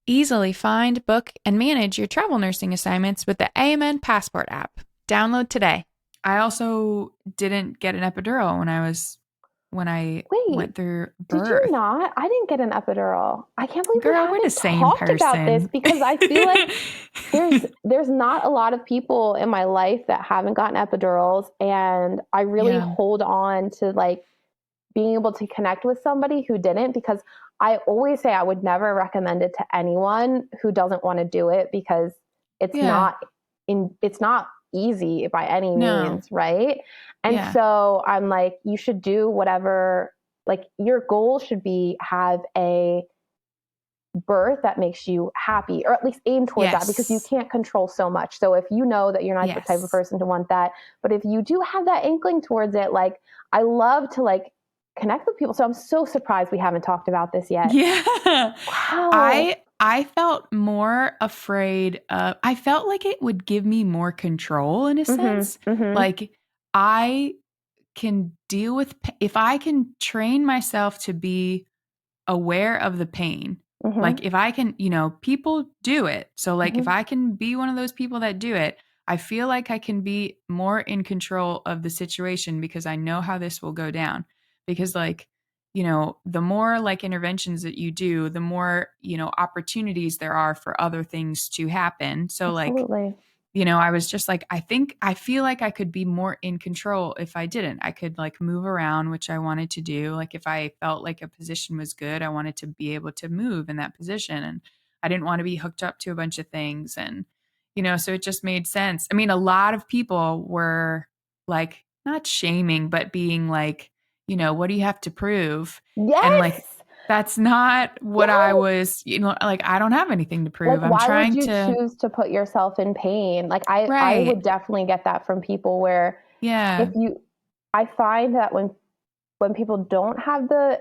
Easily find, book, and manage your travel nursing assignments with the AMN Passport app. Download today. I also didn't get an epidural when I Wait, went through did you birth. not? I didn't get an epidural. I can't believe we Girl, we're the haven't same talked about this person. because I feel like there's not a lot of people in my life that haven't gotten epidurals, and I really Yeah. hold on to like being able to connect with somebody who didn't, because I always say I would never recommend it to anyone who doesn't want to do it, because it's Yeah. not it's not easy by any No. means, right? And Yeah. so I'm like, you should do whatever, like your goal should be have a birth that makes you happy, or at least aim towards that, because you Yes. can't control so much. So if you know that you're not the type of Yes. person to want that, but if you do have that inkling towards it, like I love to like connect with people. So I'm so surprised we haven't talked about this yet. Yeah. Wow. I felt more afraid of, I felt like it would give me more control in a Mhm. sense. Mhm. Like I can deal with if I can train myself to be aware of the pain. Like Mhm. if I can, people do it. So like if Mhm. I can be one of those people that do it, I feel like I can be more in control of the situation because I know how this will go down. Because like, the more like interventions that you do, the more, opportunities there are for other things to happen. So like, Absolutely. I was just like, I feel like I could be more in control if I didn't. I could like move around, which I wanted to do. Like if I felt like a position was good, I wanted to be able to move in that position. And I didn't want to be hooked up to a bunch of things. And, so it just made sense. I mean, a lot of people were like, not shaming, but being like, what do you have to prove? And like, Yes. that's not what I Yes. was, like, I don't have anything to prove. Like, I'm why would trying you to, choose to put yourself in pain? Like I right. would definitely get that from people where if Yeah. you I find that when people don't have the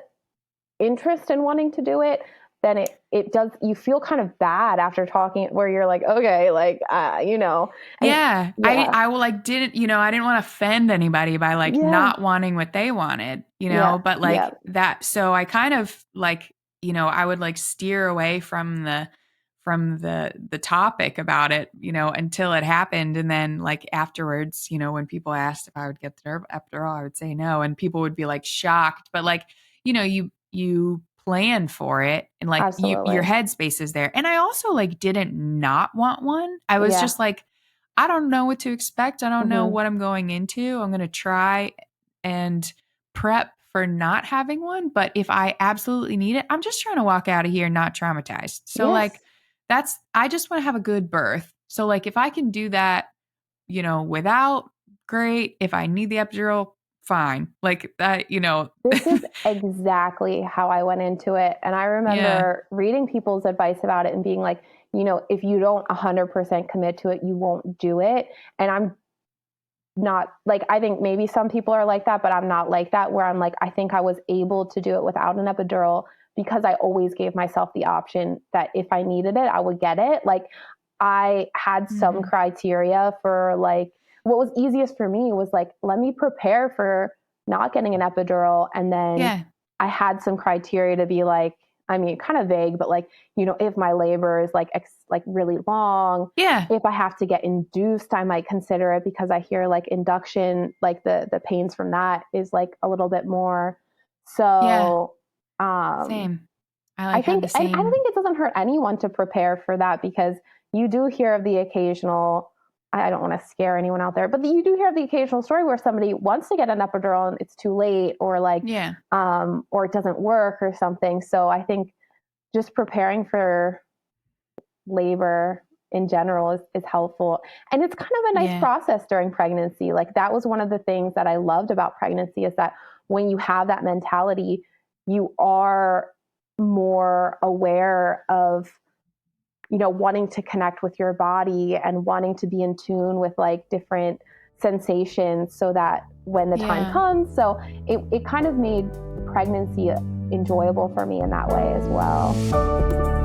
interest in wanting to do it, then it does, you feel kind of bad after talking, where you're like, okay, like and Yeah. yeah. I will like I didn't want to offend anybody by like Yeah. not wanting what they wanted, Yeah. but Yeah. like that. So I kind of like, I would like steer away from the topic about it, until it happened. And then like afterwards, when people asked if I would get the epidural, I would say no. And people would be like shocked, but like, you plan for it and like your Absolutely. headspace is there. And I also like didn't not want one. I was Yeah. just like, I don't know what to expect. I don't know Mhm. what I'm going into. I'm going to try and prep for not having one. But if I absolutely need it, I'm just trying to walk out of here not traumatized. So, like, Yes. I just want to have a good birth. So, like, if I can do that, without, great. If I need the epidural, fine. Like that. This is exactly how I went into it. And I Yeah. remember reading people's advice about it and being like, if you don't 100% commit to it, you won't do it. And I'm not like, I think maybe some people are like that, but I'm not like that, where I'm like, I think I was able to do it without an epidural because I always gave myself the option that if I needed it, I would get it. Like I had some Hmm. criteria for like, what was easiest for me was like, let me prepare for not getting an epidural. And then Yeah. I had some criteria to be like, I mean, kind of vague, but like, if my labor is like like really long, Yeah. if I have to get induced, I might consider it, because I hear like induction, like the pains from that is like a little bit more. Yeah. So, um, Same. I I like had think, the and I don't same. think it doesn't hurt anyone to prepare for that, because you do hear of the occasional, I don't want to scare anyone out there, but you do hear of the occasional story where somebody wants to get an epidural and it's too late, or like, Yeah. or it doesn't work or something. So I think just preparing for labor in general is helpful. And it's kind of a nice Yeah. process during pregnancy. Like that was one of the things that I loved about pregnancy, is that when you have that mentality, you are more aware of, wanting to connect with your body and wanting to be in tune with like different sensations, so that when the time Yeah. comes, so it kind of made pregnancy enjoyable for me in that way as well.